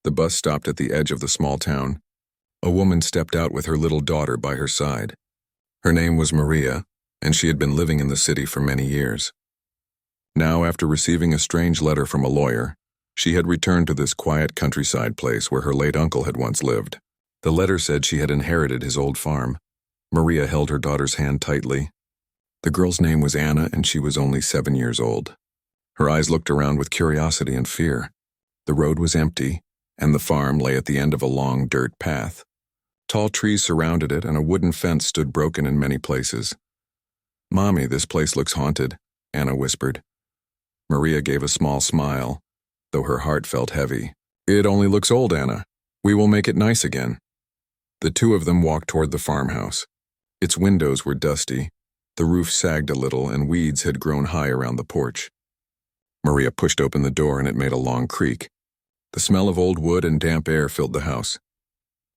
The bus stopped at the edge of the small town. A woman stepped out with her little daughter by her side. Her name was Maria, and she had been living in the city for many years. Now, after receiving a strange letter from a lawyer, she had returned to this quiet countryside place where her late uncle had once lived. The letter said she had inherited his old farm. Maria held her daughter's hand tightly. The girl's name was Anna, and she was only 7 years old. Her eyes looked around with curiosity and fear. The road was empty, and the farm lay at the end of a long dirt path. Tall trees surrounded it, and a wooden fence stood broken in many places. "Mommy, this place looks haunted," Anna whispered. Maria gave a small smile, though her heart felt heavy. "It only looks old, Anna. We will make it nice again." The two of them walked toward the farmhouse. Its windows were dusty, the roof sagged a little, and weeds had grown high around the porch. Maria pushed open the door, and it made a long creak. The smell of old wood and damp air filled the house.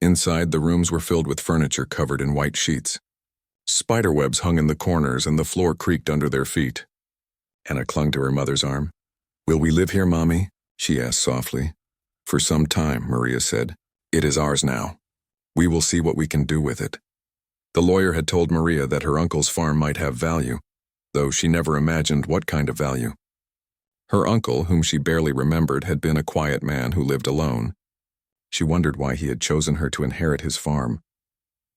Inside, the rooms were filled with furniture covered in white sheets. Spiderwebs hung in the corners, and the floor creaked under their feet. Anna clung to her mother's arm. "Will we live here, Mommy?" she asked softly. "For some time," Maria said. "It is ours now. We will see what we can do with it." The lawyer had told Maria that her uncle's farm might have value, though she never imagined what kind of value. Her uncle, whom she barely remembered, had been a quiet man who lived alone. She wondered why he had chosen her to inherit his farm.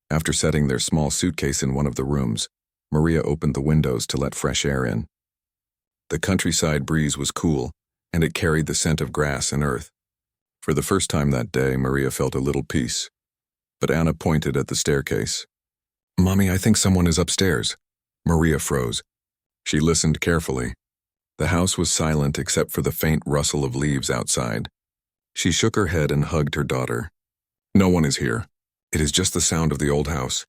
After setting their small suitcase in one of the rooms, Maria opened the windows to let fresh air in. The countryside breeze was cool, and it carried the scent of grass and earth. For the first time that day, Maria felt a little peace. But Anna pointed at the staircase. "Mommy, I think someone is upstairs." Maria froze. She listened carefully. The house was silent except for the faint rustle of leaves outside. She shook her head and hugged her daughter. "No one is here. It is just the sound of the old house."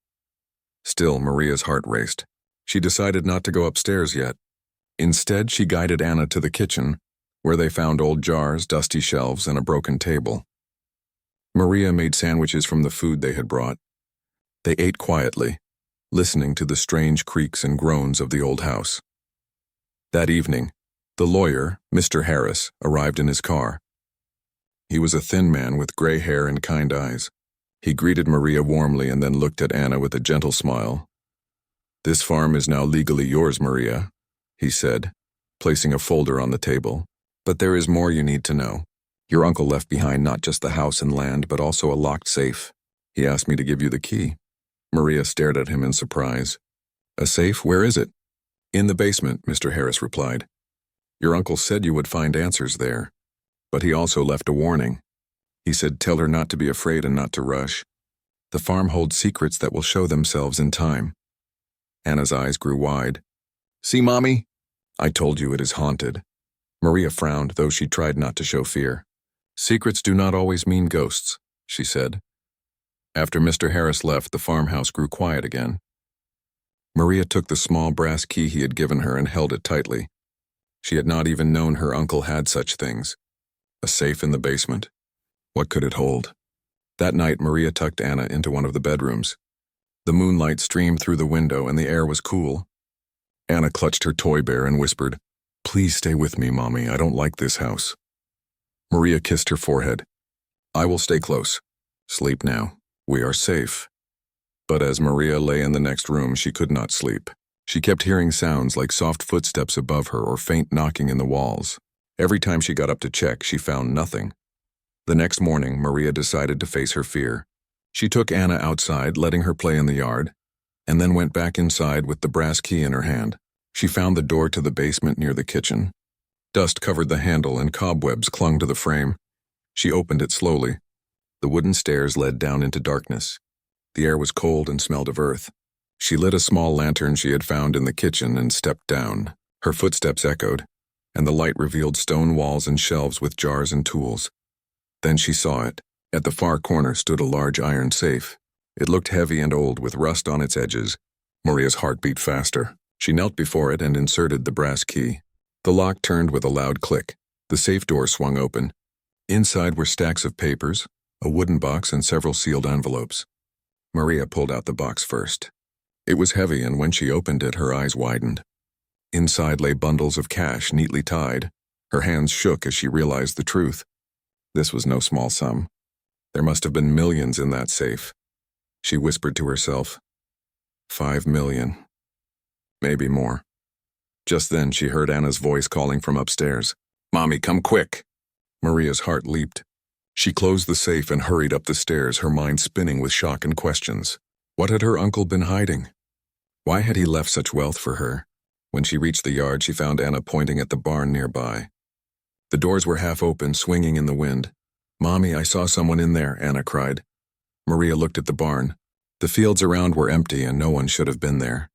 Still, Maria's heart raced. She decided not to go upstairs yet. Instead, she guided Anna to the kitchen, where they found old jars, dusty shelves, and a broken table. Maria made sandwiches from the food they had brought. They ate quietly, listening to the strange creaks and groans of the old house. That evening, the lawyer, Mr. Harris, arrived in his car. He was a thin man with gray hair and kind eyes. He greeted Maria warmly and then looked at Anna with a gentle smile. "This farm is now legally yours, Maria," he said, placing a folder on the table. "But there is more you need to know. Your uncle left behind not just the house and land, but also a locked safe. He asked me to give you the key." Maria stared at him in surprise. "A safe? Where is it?" "In the basement," Mr. Harris replied. "Your uncle said you would find answers there, but he also left a warning. He said tell her not to be afraid and not to rush. The farm holds secrets that will show themselves in time." Anna's eyes grew wide. "See, Mommy? I told you it is haunted." Maria frowned, though she tried not to show fear. "Secrets do not always mean ghosts," she said. After Mr. Harris left, the farmhouse grew quiet again. Maria took the small brass key he had given her and held it tightly. She had not even known her uncle had such things. A safe in the basement. What could it hold? That night, Maria tucked Anna into one of the bedrooms. The moonlight streamed through the window and the air was cool. Anna clutched her toy bear and whispered, "Please stay with me, Mommy. I don't like this house." Maria kissed her forehead. "I will stay close. Sleep now. We are safe." But as Maria lay in the next room, she could not sleep. She kept hearing sounds like soft footsteps above her or faint knocking in the walls. Every time she got up to check, she found nothing. The next morning, Maria decided to face her fear. She took Anna outside, letting her play in the yard, and then went back inside with the brass key in her hand. She found the door to the basement near the kitchen. Dust covered the handle and cobwebs clung to the frame. She opened it slowly. The wooden stairs led down into darkness. The air was cold and smelled of earth. She lit a small lantern she had found in the kitchen and stepped down. Her footsteps echoed, and the light revealed stone walls and shelves with jars and tools. Then she saw it. At the far corner stood a large iron safe. It looked heavy and old, with rust on its edges. Maria's heart beat faster. She knelt before it and inserted the brass key. The lock turned with a loud click. The safe door swung open. Inside were stacks of papers, a wooden box, and several sealed envelopes. Maria pulled out the box first. It was heavy, and when she opened it, her eyes widened. Inside lay bundles of cash neatly tied. Her hands shook as she realized the truth. This was no small sum. There must have been millions in that safe. She whispered to herself, 5 million. Maybe more. Just then she heard Anna's voice calling from upstairs. Mommy, come quick. Maria's heart leaped. She closed the safe and hurried up the stairs, her mind spinning with shock and questions. What had her uncle been hiding? Why had he left such wealth for her? When she reached the yard, she found Anna pointing at the barn nearby. The doors were half open, swinging in the wind. Mommy, I saw someone in there, Anna cried. Maria looked at the barn. The fields around were empty and no one should have been there.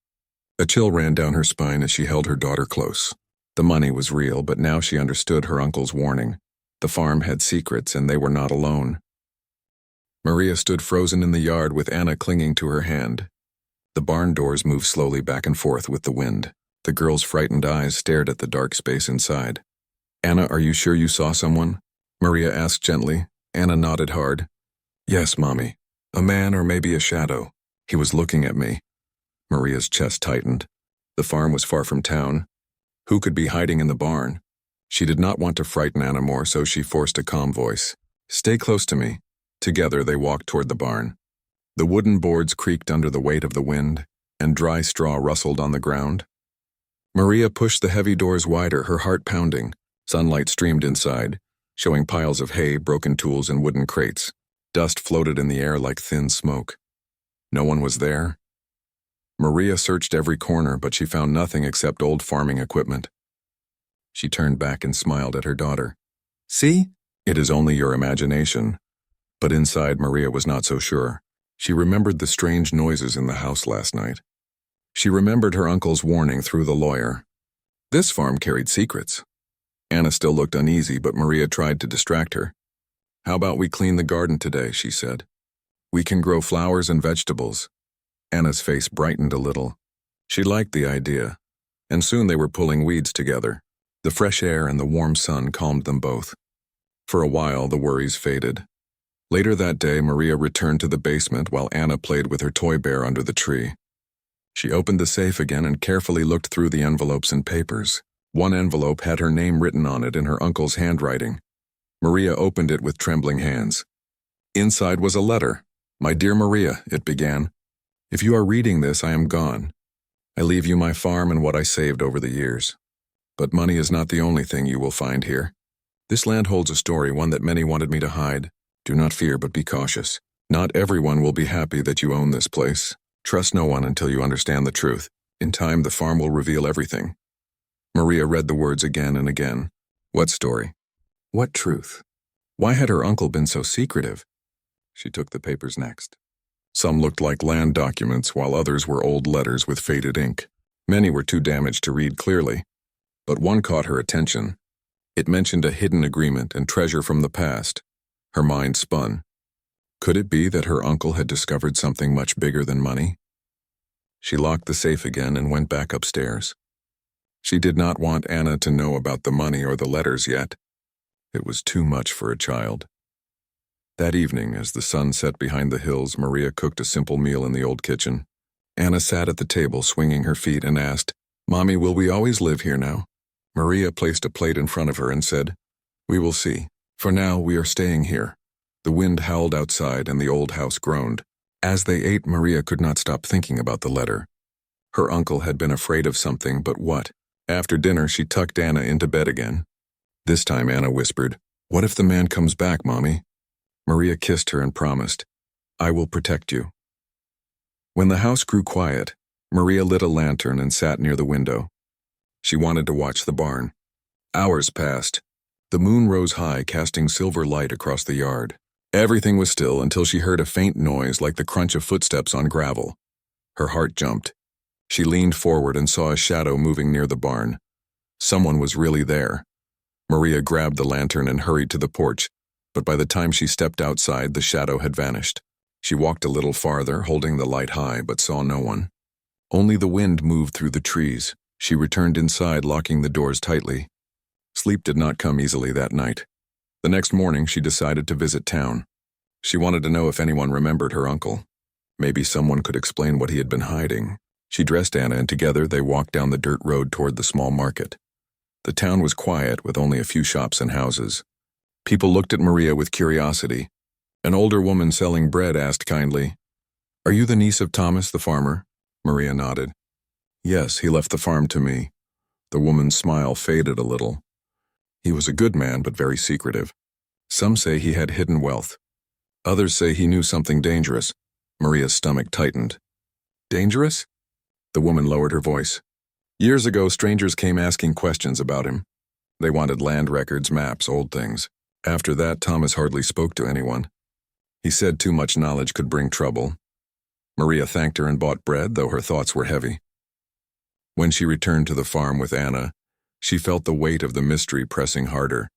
A chill ran down her spine as she held her daughter close. The money was real, but now she understood her uncle's warning. The farm had secrets and they were not alone. Maria stood frozen in the yard with Anna clinging to her hand. The barn doors moved slowly back and forth with the wind. The girl's frightened eyes stared at the dark space inside. Anna, are you sure you saw someone? Maria asked gently. Anna nodded hard. Yes, Mommy. A man or maybe a shadow. He was looking at me. Maria's chest tightened. The farm was far from town. Who could be hiding in the barn? She did not want to frighten Anna more, so she forced a calm voice. Stay close to me. Together they walked toward the barn. The wooden boards creaked under the weight of the wind, and dry straw rustled on the ground. Maria pushed the heavy doors wider, her heart pounding. Sunlight streamed inside, showing piles of hay, broken tools, and wooden crates. Dust floated in the air like thin smoke. No one was there. Maria searched every corner, but she found nothing except old farming equipment. She turned back and smiled at her daughter. See? It is only your imagination. But inside, Maria was not so sure. She remembered the strange noises in the house last night. She remembered her uncle's warning through the lawyer. This farm carried secrets. Anna still looked uneasy, but Maria tried to distract her. How about we clean the garden today, she said. We can grow flowers and vegetables. Anna's face brightened a little. She liked the idea, and soon they were pulling weeds together. The fresh air and the warm sun calmed them both. For a while, the worries faded. Later that day, Maria returned to the basement while Anna played with her toy bear under the tree. She opened the safe again and carefully looked through the envelopes and papers. One envelope had her name written on it in her uncle's handwriting. Maria opened it with trembling hands. Inside was a letter. My dear Maria, it began. If you are reading this, I am gone. I leave you my farm and what I saved over the years. But money is not the only thing you will find here. This land holds a story, one that many wanted me to hide. Do not fear, but be cautious. Not everyone will be happy that you own this place. Trust no one until you understand the truth. In time, the farm will reveal everything. Maria read the words again and again. What story? What truth? Why had her uncle been so secretive? She took the papers next. Some looked like land documents, while others were old letters with faded ink. Many were too damaged to read clearly. But one caught her attention. It mentioned a hidden agreement and treasure from the past. Her mind spun. Could it be that her uncle had discovered something much bigger than money? She locked the safe again and went back upstairs. She did not want Anna to know about the money or the letters yet. It was too much for a child. That evening, as the sun set behind the hills, Maria cooked a simple meal in the old kitchen. Anna sat at the table, swinging her feet, and asked, Mommy, will we always live here now? Maria placed a plate in front of her and said, We will see. For now, we are staying here. The wind howled outside and the old house groaned. As they ate, Maria could not stop thinking about the letter. Her uncle had been afraid of something, but what? After dinner, she tucked Anna into bed again. This time, Anna whispered, What if the man comes back, Mommy? Maria kissed her and promised, I will protect you. When the house grew quiet, Maria lit a lantern and sat near the window. She wanted to watch the barn. Hours passed. The moon rose high, casting silver light across the yard. Everything was still until she heard a faint noise like the crunch of footsteps on gravel. Her heart jumped. She leaned forward and saw a shadow moving near the barn. Someone was really there. Maria grabbed the lantern and hurried to the porch, but by the time she stepped outside, the shadow had vanished. She walked a little farther, holding the light high, but saw no one. Only the wind moved through the trees. She returned inside, locking the doors tightly. Sleep did not come easily that night. The next morning, she decided to visit town. She wanted to know if anyone remembered her uncle. Maybe someone could explain what he had been hiding. She dressed Anna, and together they walked down the dirt road toward the small market. The town was quiet, with only a few shops and houses. People looked at Maria with curiosity. An older woman selling bread asked kindly, "Are you the niece of Thomas the farmer?" Maria nodded. "Yes, he left the farm to me." The woman's smile faded a little. "He was a good man, but very secretive. Some say he had hidden wealth. Others say he knew something dangerous." Maria's stomach tightened. "Dangerous?" The woman lowered her voice. "Years ago, strangers came asking questions about him. They wanted land records, maps, old things. After that, Thomas hardly spoke to anyone. He said too much knowledge could bring trouble." Maria thanked her and bought bread, though her thoughts were heavy. When she returned to the farm with Anna, she felt the weight of the mystery pressing harder.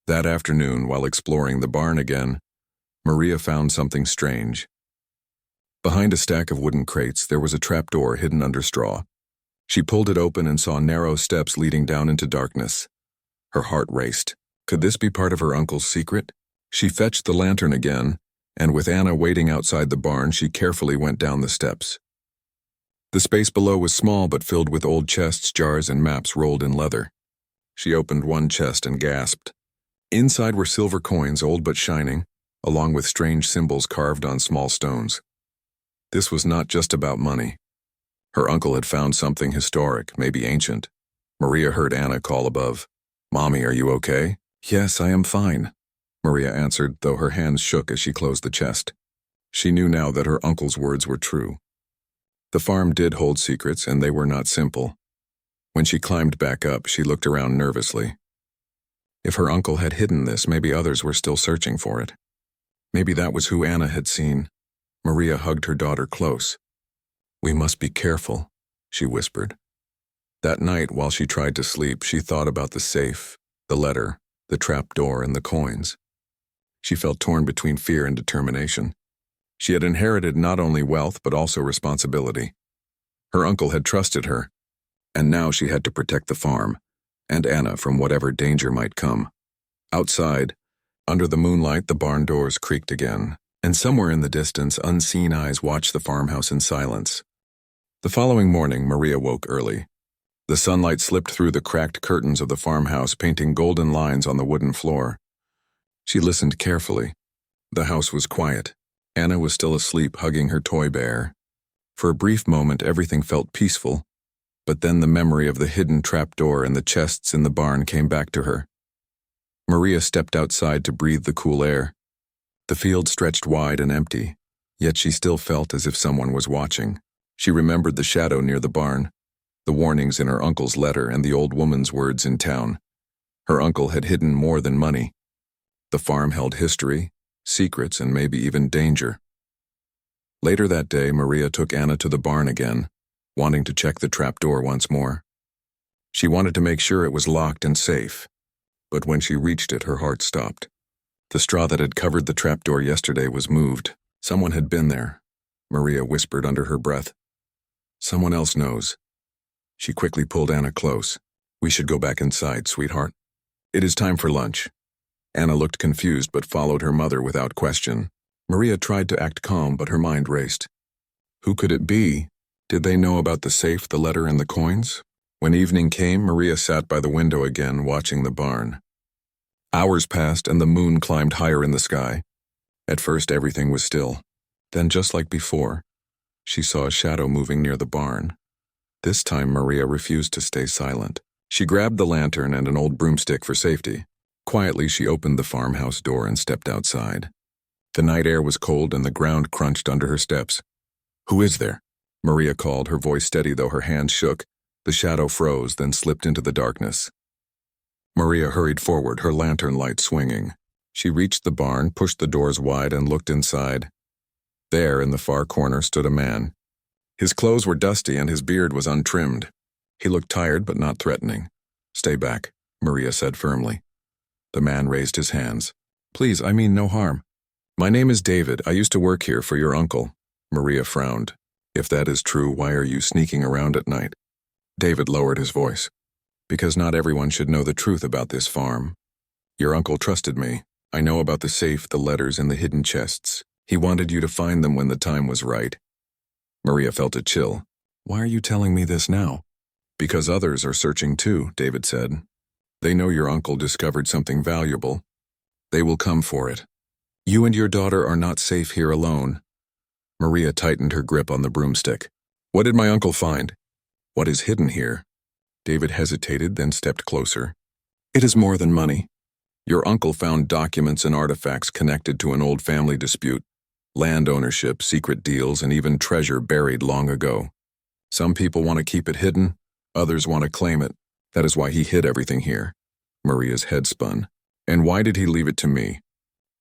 That afternoon, while exploring the barn again, Maria found something strange. Behind a stack of wooden crates, there was a trapdoor hidden under straw. She pulled it open and saw narrow steps leading down into darkness. Her heart raced. Could this be part of her uncle's secret? She fetched the lantern again, and with Anna waiting outside the barn, she carefully went down the steps. The space below was small but filled with old chests, jars, and maps rolled in leather. She opened one chest and gasped. Inside were silver coins, old but shining, along with strange symbols carved on small stones. This was not just about money. Her uncle had found something historic, maybe ancient. Maria heard Anna call above. "Mommy, are you okay?" "Yes, I am fine," Maria answered, though her hands shook as she closed the chest. She knew now that her uncle's words were true. The farm did hold secrets, and they were not simple. When she climbed back up, she looked around nervously. If her uncle had hidden this, maybe others were still searching for it. Maybe that was who Anna had seen. Maria hugged her daughter close. "We must be careful," she whispered. That night, while she tried to sleep, she thought about the safe, the letter, the trap door, and the coins. She felt torn between fear and determination. She had inherited not only wealth but also responsibility. Her uncle had trusted her, and now she had to protect the farm and Anna from whatever danger might come. Outside, under the moonlight, the barn doors creaked again, and somewhere in the distance, unseen eyes watched the farmhouse in silence. The following morning, Maria woke early. The sunlight slipped through the cracked curtains of the farmhouse, painting golden lines on the wooden floor. She listened carefully. The house was quiet. Anna was still asleep, hugging her toy bear. For a brief moment, everything felt peaceful, but then the memory of the hidden trapdoor and the chests in the barn came back to her. Maria stepped outside to breathe the cool air. The field stretched wide and empty, yet she still felt as if someone was watching. She remembered the shadow near the barn, the warnings in her uncle's letter, and the old woman's words in town. Her uncle had hidden more than money. The farm held history, secrets, and maybe even danger. Later that day, Maria took Anna to the barn again, wanting to check the trapdoor once more. She wanted to make sure it was locked and safe, but when she reached it, her heart stopped. The straw that had covered the trapdoor yesterday was moved. Someone had been there, Maria whispered under her breath. "Someone else knows." She quickly pulled Anna close. "We should go back inside, sweetheart. It is time for lunch." Anna looked confused but followed her mother without question. Maria tried to act calm, but her mind raced. Who could it be? Did they know about the safe, the letter, and the coins? When evening came, Maria sat by the window again, watching the barn. Hours passed and the moon climbed higher in the sky. At first everything was still. Then, just like before, she saw a shadow moving near the barn. This time Maria refused to stay silent. She grabbed the lantern and an old broomstick for safety. Quietly she opened the farmhouse door and stepped outside. The night air was cold and the ground crunched under her steps. "Who is there?" Maria called, her voice steady though her hands shook. The shadow froze, then slipped into the darkness. Maria hurried forward, her lantern light swinging. She reached the barn, pushed the doors wide, and looked inside. There, in the far corner, stood a man. His clothes were dusty and his beard was untrimmed. He looked tired but not threatening. "Stay back," Maria said firmly. The man raised his hands. "Please, I mean no harm. My name is David. I used to work here for your uncle." Maria frowned. "If that is true, why are you sneaking around at night?" David lowered his voice. "Because not everyone should know the truth about this farm. Your uncle trusted me. I know about the safe, the letters, and the hidden chests. He wanted you to find them when the time was right." Maria felt a chill. "Why are you telling me this now?" "Because others are searching too," David said. "They know your uncle discovered something valuable. They will come for it. You and your daughter are not safe here alone. Maria tightened her grip on the broomstick. What did my uncle find? What is hidden here? David hesitated, then stepped closer. It is more than money. Your uncle found documents and artifacts connected to an old family dispute, land ownership, secret deals, and even treasure buried long ago. Some people want to keep it hidden, others want to claim it. That is why he hid everything here. Maria's head spun. And why did he leave it to me?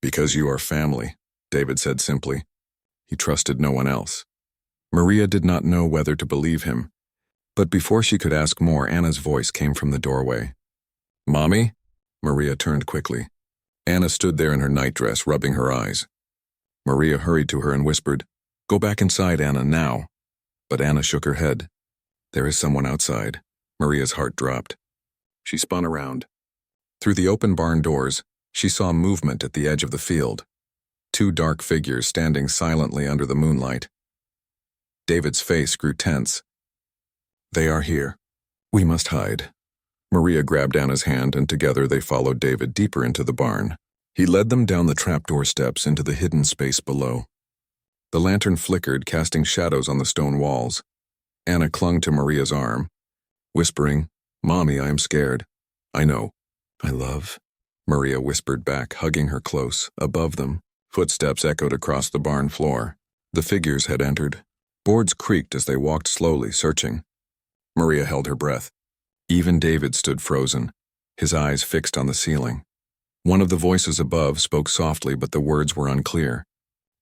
Because you are family, David said simply. He trusted no one else. Maria did not know whether to believe him. But before she could ask more, Anna's voice came from the doorway. Mommy? Maria turned quickly. Anna stood there in her nightdress, rubbing her eyes. Maria hurried to her and whispered, Go back inside, Anna, now. But Anna shook her head. There is someone outside. Maria's heart dropped. She spun around. Through the open barn doors, she saw movement at the edge of the field. Two dark figures standing silently under the moonlight. David's face grew tense. They are here. We must hide. Maria grabbed Anna's hand, and together they followed David deeper into the barn. He led them down the trapdoor steps into the hidden space below. The lantern flickered, casting shadows on the stone walls. Anna clung to Maria's arm, whispering, Mommy, I am scared. I know. I love. Maria whispered back, hugging her close. Above them, footsteps echoed across the barn floor. The figures had entered. Boards creaked as they walked slowly, searching. Maria held her breath. Even David stood frozen, his eyes fixed on the ceiling. One of the voices above spoke softly, but the words were unclear.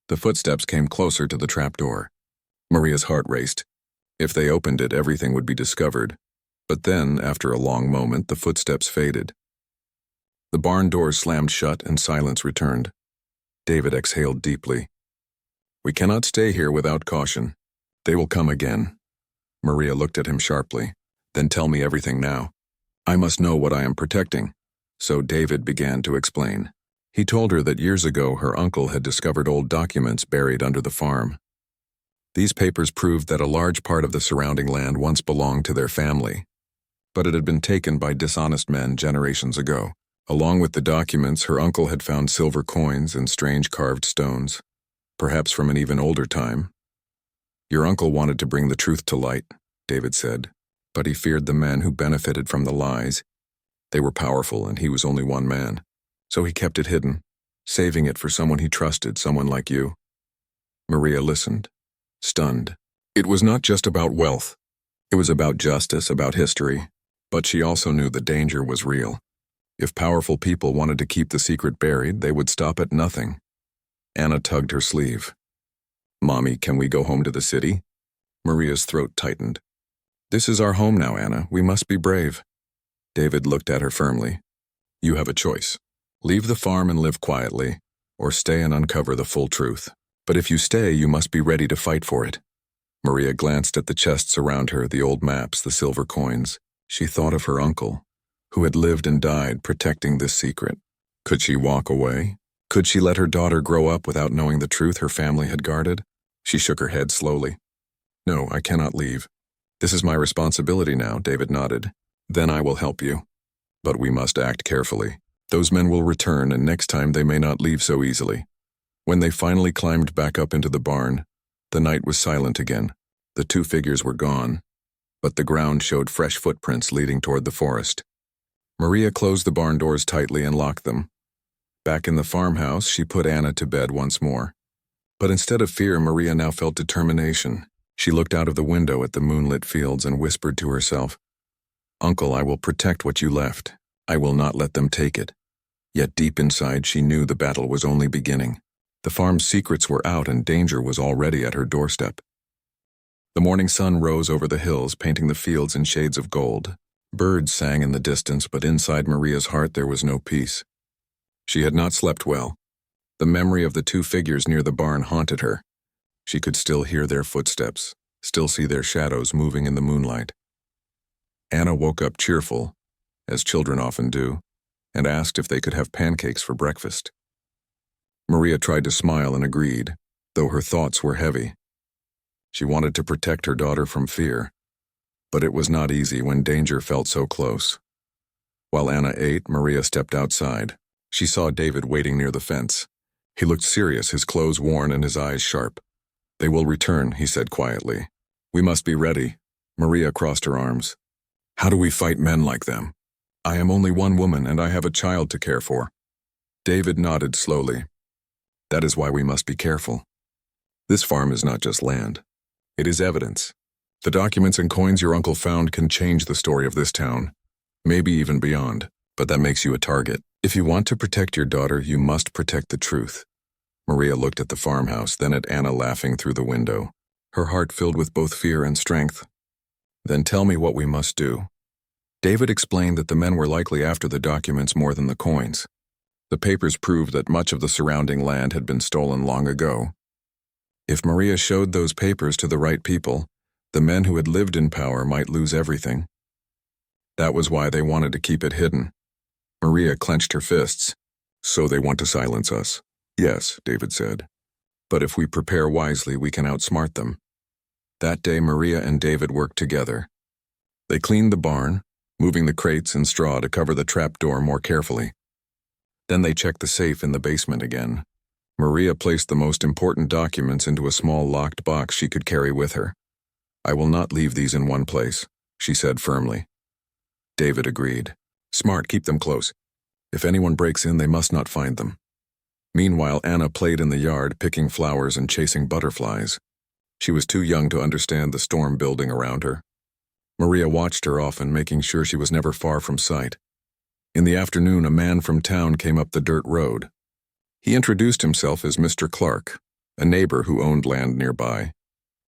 The footsteps came closer to the trapdoor. Maria's heart raced. If they opened it, everything would be discovered. But then, after a long moment, the footsteps faded. The barn doors slammed shut and silence returned. David exhaled deeply. We cannot stay here without caution. They will come again. Maria looked at him sharply. Then tell me everything now. I must know what I am protecting. So David began to explain. He told her that years ago her uncle had discovered old documents buried under the farm. These papers proved that a large part of the surrounding land once belonged to their family, but it had been taken by dishonest men generations ago. Along with the documents, her uncle had found silver coins and strange carved stones, perhaps from an even older time. Your uncle wanted to bring the truth to light, David said, but he feared the men who benefited from the lies. They were powerful, and he was only one man. So he kept it hidden, saving it for someone he trusted, someone like you. Maria listened, stunned. It was not just about wealth. It was about justice, about history. But she also knew the danger was real. If powerful people wanted to keep the secret buried, they would stop at nothing. Anna tugged her sleeve. Mommy, can we go home to the city? Maria's throat tightened. This is our home now, Anna. We must be brave. David looked at her firmly. You have a choice. Leave the farm and live quietly, or stay and uncover the full truth. But if you stay, you must be ready to fight for it. Maria glanced at the chests around her, the old maps, the silver coins. She thought of her uncle, who had lived and died protecting this secret. Could she walk away? Could she let her daughter grow up without knowing the truth her family had guarded? She shook her head slowly. No, I cannot leave. This is my responsibility now, David nodded. Then I will help you. But we must act carefully. Those men will return, and next time they may not leave so easily. When they finally climbed back up into the barn, the night was silent again. The two figures were gone, but the ground showed fresh footprints leading toward the forest. Maria closed the barn doors tightly and locked them. Back in the farmhouse, she put Anna to bed once more. But instead of fear, Maria now felt determination. She looked out of the window at the moonlit fields and whispered to herself, Uncle, I will protect what you left. I will not let them take it. Yet deep inside, she knew the battle was only beginning. The farm's secrets were out and danger was already at her doorstep. The morning sun rose over the hills, painting the fields in shades of gold. Birds sang in the distance, but inside Maria's heart there was no peace. She had not slept well. The memory of the two figures near the barn haunted her. She could still hear their footsteps, still see their shadows moving in the moonlight. Anna woke up cheerful, as children often do, and asked if they could have pancakes for breakfast. Maria tried to smile and agreed, though her thoughts were heavy. She wanted to protect her daughter from fear, but it was not easy when danger felt so close. While Anna ate, Maria stepped outside. She saw David waiting near the fence. He looked serious, his clothes worn and his eyes sharp. "They will return," he said quietly. "We must be ready." Maria crossed her arms. "How do we fight men like them? I am only one woman and I have a child to care for." David nodded slowly. "That is why we must be careful. This farm is not just land. It is evidence. The documents and coins your uncle found can change the story of this town, maybe even beyond, but that makes you a target. If you want to protect your daughter, you must protect the truth." Maria looked at the farmhouse, then at Anna laughing through the window, her heart filled with both fear and strength. "Then tell me what we must do." David explained that the men were likely after the documents more than the coins. The papers proved that much of the surrounding land had been stolen long ago. If Maria showed those papers to the right people, the men who had lived in power might lose everything. That was why they wanted to keep it hidden. Maria clenched her fists. "So they want to silence us?" "Yes," David said. "But if we prepare wisely, we can outsmart them." That day, Maria and David worked together. They cleaned the barn, moving the crates and straw to cover the trapdoor more carefully. Then they checked the safe in the basement again. Maria placed the most important documents into a small locked box she could carry with her. "I will not leave these in one place," she said firmly. David agreed. "Smart, keep them close. If anyone breaks in, they must not find them." Meanwhile, Anna played in the yard, picking flowers and chasing butterflies. She was too young to understand the storm building around her. Maria watched her often, making sure she was never far from sight. In the afternoon, a man from town came up the dirt road. He introduced himself as Mr. Clark, a neighbor who owned land nearby.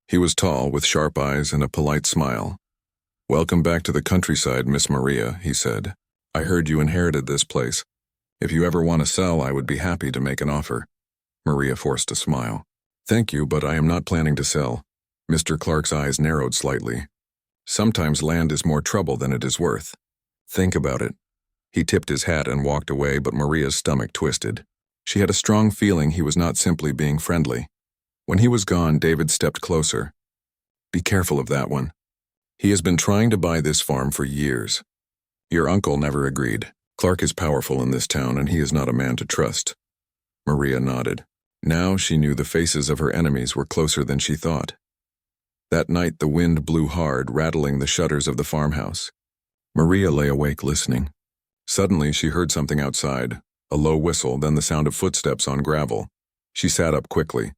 He was tall, with sharp eyes and a polite smile. "Welcome back to the countryside, Miss Maria," he said. "I heard you inherited this place. If you ever want to sell, I would be happy to make an offer." Maria forced a smile. "Thank you, but I am not planning to sell." Mr. Clark's eyes narrowed slightly. "Sometimes land is more trouble than it is worth. Think about it." He tipped his hat and walked away, but Maria's stomach twisted. She had a strong feeling he was not simply being friendly. When he was gone, David stepped closer. "Be careful of that one. He has been trying to buy this farm for years. Your uncle never agreed. Clark is powerful in this town, and he is not a man to trust." Maria nodded. Now she knew the faces of her enemies were closer than she thought. That night the wind blew hard, rattling the shutters of the farmhouse. Maria lay awake listening. Suddenly she heard something outside, a low whistle, then the sound of footsteps on gravel. She sat up quickly.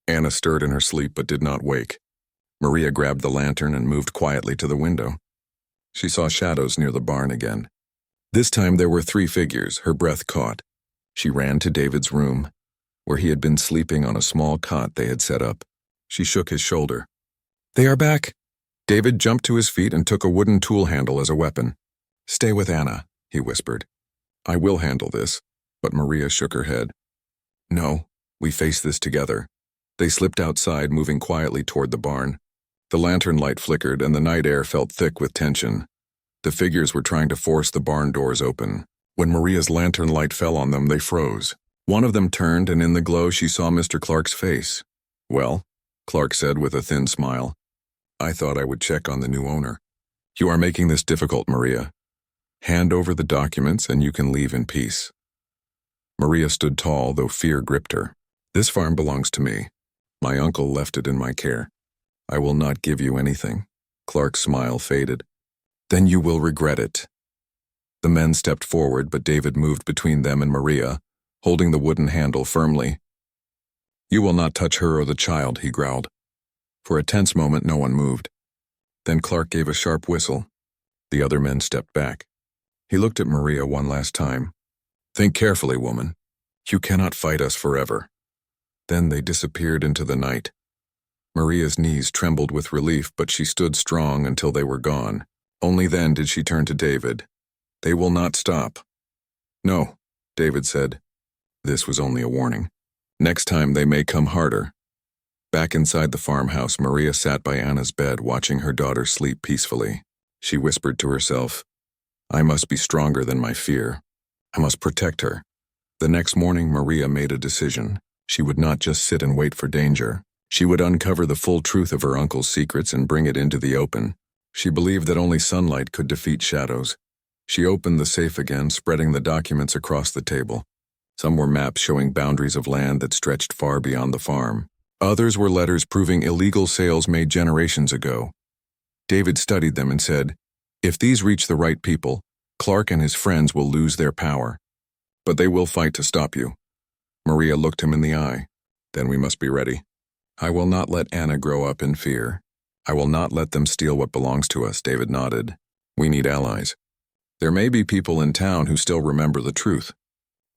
Anna stirred in her sleep but did not wake. Maria grabbed the lantern and moved quietly to the window. She saw shadows near the barn again. This time there were 3 figures, her breath caught. She ran to David's room, where he had been sleeping on a small cot they had set up. She shook his shoulder. "They are back." David jumped to his feet and took a wooden tool handle as a weapon. "Stay with Anna," he whispered. "I will handle this," but Maria shook her head. "No, we face this together." They slipped outside, moving quietly toward the barn. The lantern light flickered, and the night air felt thick with tension. The figures were trying to force the barn doors open. When Maria's lantern light fell on them, they froze. One of them turned, and in the glow she saw Mr. Clark's face. "Well," Clark said with a thin smile, "I thought I would check on the new owner. You are making this difficult, Maria. Hand over the documents and you can leave in peace." Maria stood tall, though fear gripped her. "This farm belongs to me. My uncle left it in my care. I will not give you anything." Clark's smile faded. "Then you will regret it." The men stepped forward, but David moved between them and Maria, holding the wooden handle firmly. "You will not touch her or the child," he growled. For a tense moment, no one moved. Then Clark gave a sharp whistle. The other men stepped back. He looked at Maria one last time. "Think carefully, woman. You cannot fight us forever." Then they disappeared into the night. Maria's knees trembled with relief, but she stood strong until they were gone. Only then did she turn to David. "They will not stop." "No," David said. This was only a warning. "Next time they may come harder." Back inside the farmhouse, Maria sat by Anna's bed, watching her daughter sleep peacefully. She whispered to herself, "I must be stronger than my fear. I must protect her." The next morning, Maria made a decision. She would not just sit and wait for danger. She would uncover the full truth of her uncle's secrets and bring it into the open. She believed that only sunlight could defeat shadows. She opened the safe again, spreading the documents across the table. Some were maps showing boundaries of land that stretched far beyond the farm. Others were letters proving illegal sales made generations ago. David studied them and said, "If these reach the right people, Clark and his friends will lose their power. But they will fight to stop you." Maria looked him in the eye. "Then we must be ready. I will not let Anna grow up in fear. I will not let them steal what belongs to us," David nodded. "We need allies. There may be people in town who still remember the truth."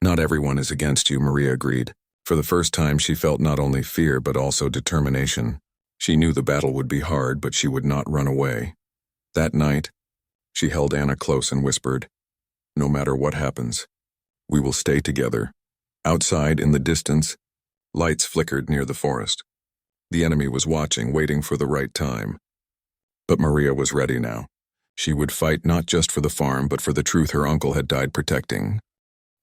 "Not everyone is against you," Maria agreed. For the first time, she felt not only fear but also determination. She knew the battle would be hard, but she would not run away. That night, she held Anna close and whispered, "No matter what happens, we will stay together." Outside, in the distance, lights flickered near the forest. The enemy was watching, waiting for the right time. But Maria was ready now. She would fight not just for the farm, but for the truth her uncle had died protecting.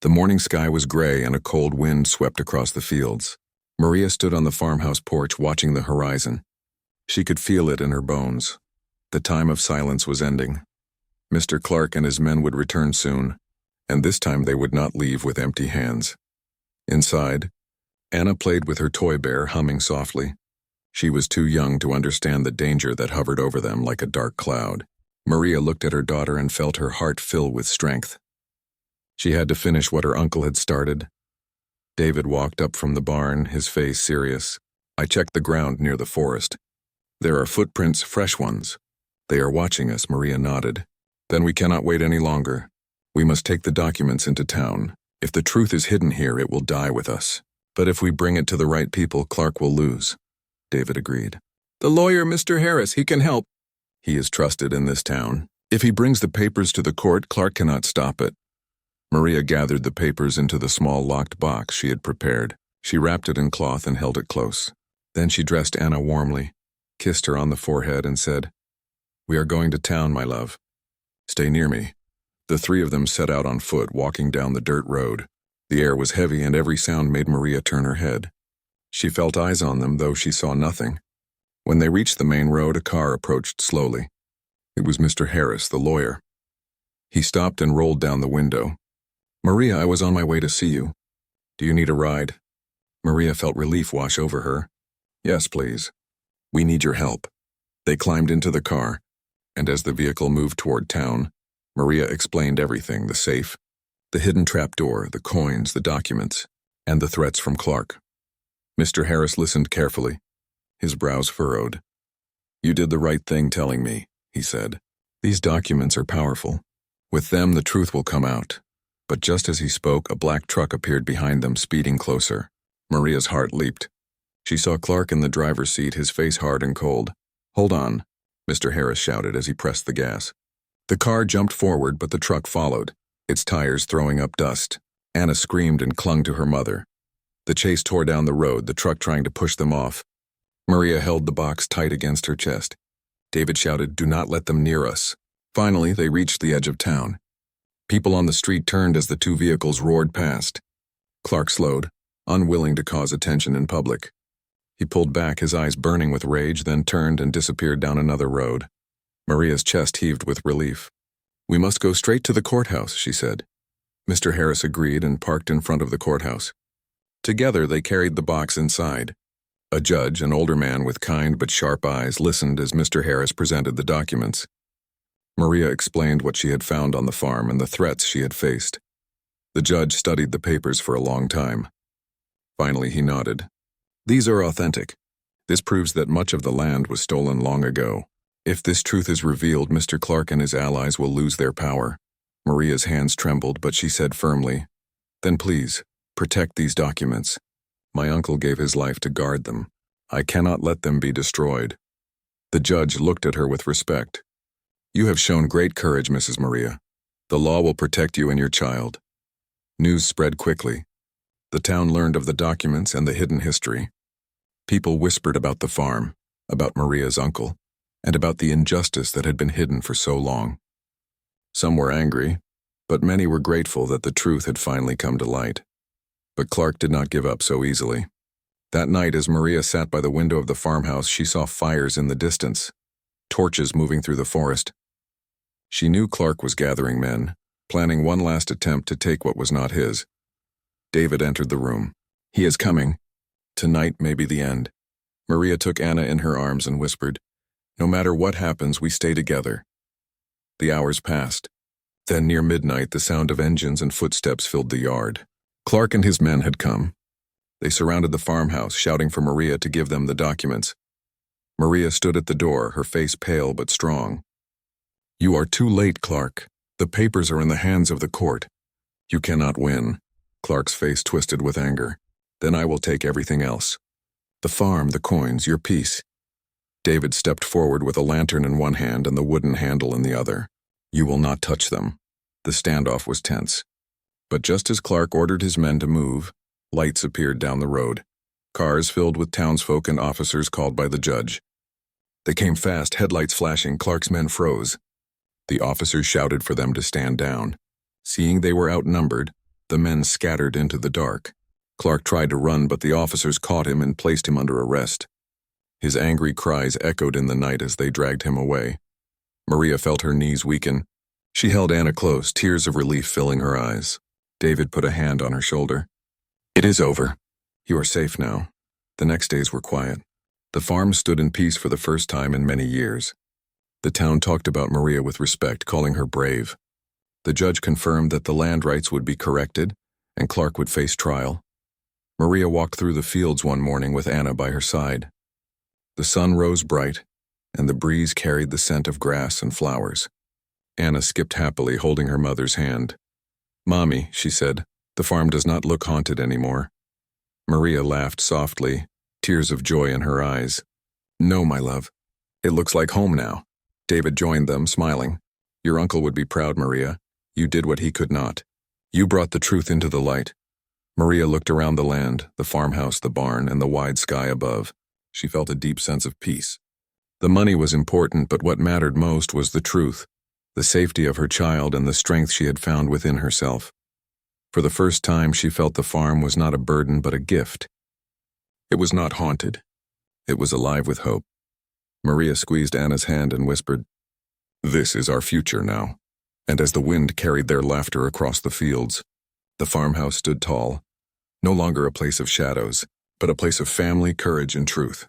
The morning sky was gray and a cold wind swept across the fields. Maria stood on the farmhouse porch watching the horizon. She could feel it in her bones. The time of silence was ending. Mr. Clark and his men would return soon, and this time they would not leave with empty hands. Inside, Anna played with her toy bear, humming softly. She was too young to understand the danger that hovered over them like a dark cloud. Maria looked at her daughter and felt her heart fill with strength. She had to finish what her uncle had started. David walked up from the barn, his face serious. "I checked the ground near the forest. There are footprints, fresh ones. They are watching us," Maria nodded. "Then we cannot wait any longer. We must take the documents into town. If the truth is hidden here, it will die with us. But if we bring it to the right people, Clark will lose." David agreed. "The lawyer, Mr. Harris, he can help. He is trusted in this town. If he brings the papers to the court, Clark cannot stop it." Maria gathered the papers into the small locked box she had prepared. She wrapped it in cloth and held it close. Then she dressed Anna warmly, kissed her on the forehead, and said, "We are going to town, my love. Stay near me." The three of them set out on foot, walking down the dirt road. The air was heavy, and every sound made Maria turn her head. She felt eyes on them, though she saw nothing. When they reached the main road, a car approached slowly. It was Mr. Harris, the lawyer. He stopped and rolled down the window. "Maria, I was on my way to see you. Do you need a ride?" Maria felt relief wash over her. "Yes, please. We need your help." They climbed into the car, and as the vehicle moved toward town, Maria explained everything: the safe, the hidden trapdoor, the coins, the documents, and the threats from Clark. Mr. Harris listened carefully, his brows furrowed. "You did the right thing telling me," he said. "These documents are powerful. With them, the truth will come out." But just as he spoke, a black truck appeared behind them, speeding closer. Maria's heart leaped. She saw Clark in the driver's seat, his face hard and cold. "Hold on," Mr. Harris shouted as he pressed the gas. The car jumped forward, but the truck followed, its tires throwing up dust. Anna screamed and clung to her mother. The chase tore down the road, the truck trying to push them off. Maria held the box tight against her chest. David shouted, "Do not let them near us." Finally, they reached the edge of town. People on the street turned as the two vehicles roared past. Clark slowed, unwilling to cause attention in public. He pulled back, his eyes burning with rage, then turned and disappeared down another road. Maria's chest heaved with relief. "We must go straight to the courthouse," she said. Mr. Harris agreed and parked in front of the courthouse. Together, they carried the box inside. A judge, an older man with kind but sharp eyes, listened as Mr. Harris presented the documents. Maria explained what she had found on the farm and the threats she had faced. The judge studied the papers for a long time. Finally, he nodded. "These are authentic. This proves that much of the land was stolen long ago. If this truth is revealed, Mr. Clark and his allies will lose their power." Maria's hands trembled, but she said firmly, "Then please, protect these documents. My uncle gave his life to guard them. I cannot let them be destroyed." The judge looked at her with respect. "You have shown great courage, Mrs. Maria. The law will protect you and your child." News spread quickly. The town learned of the documents and the hidden history. People whispered about the farm, about Maria's uncle, and about the injustice that had been hidden for so long. Some were angry, but many were grateful that the truth had finally come to light. But Clark did not give up so easily. That night, as Maria sat by the window of the farmhouse, she saw fires in the distance, torches moving through the forest. She knew Clark was gathering men, planning one last attempt to take what was not his. David entered the room. "He is coming. Tonight may be the end." Maria took Anna in her arms and whispered, "No matter what happens, we stay together." The hours passed. Then near midnight, the sound of engines and footsteps filled the yard. Clark and his men had come. They surrounded the farmhouse, shouting for Maria to give them the documents. Maria stood at the door, her face pale but strong. "You are too late, Clark. The papers are in the hands of the court. You cannot win." Clark's face twisted with anger. "Then I will take everything else. The farm, the coins, your peace." David stepped forward with a lantern in one hand and the wooden handle in the other. "You will not touch them." The standoff was tense. But just as Clark ordered his men to move, lights appeared down the road. Cars filled with townsfolk and officers called by the judge. They came fast, headlights flashing. Clark's men froze. The officers shouted for them to stand down. Seeing they were outnumbered, the men scattered into the dark. Clark tried to run, but the officers caught him and placed him under arrest. His angry cries echoed in the night as they dragged him away. Maria felt her knees weaken. She held Anna close, tears of relief filling her eyes. David put a hand on her shoulder. "It is over. You are safe now." The next days were quiet. The farm stood in peace for the first time in many years. The town talked about Maria with respect, calling her brave. The judge confirmed that the land rights would be corrected and Clark would face trial. Maria walked through the fields one morning with Anna by her side. The sun rose bright, and the breeze carried the scent of grass and flowers. Anna skipped happily, holding her mother's hand. "Mommy," she said, "the farm does not look haunted anymore." Maria laughed softly, tears of joy in her eyes. "No, my love. It looks like home now." David joined them, smiling. "Your uncle would be proud, Maria. You did what he could not. You brought the truth into the light." Maria looked around the land, the farmhouse, the barn, and the wide sky above. She felt a deep sense of peace. The money was important, but what mattered most was the truth, the safety of her child, and the strength she had found within herself. For the first time, she felt the farm was not a burden but a gift. It was not haunted. It was alive with hope. Maria squeezed Anna's hand and whispered, "This is our future now." And as the wind carried their laughter across the fields, the farmhouse stood tall, no longer a place of shadows, but a place of family, courage, and truth.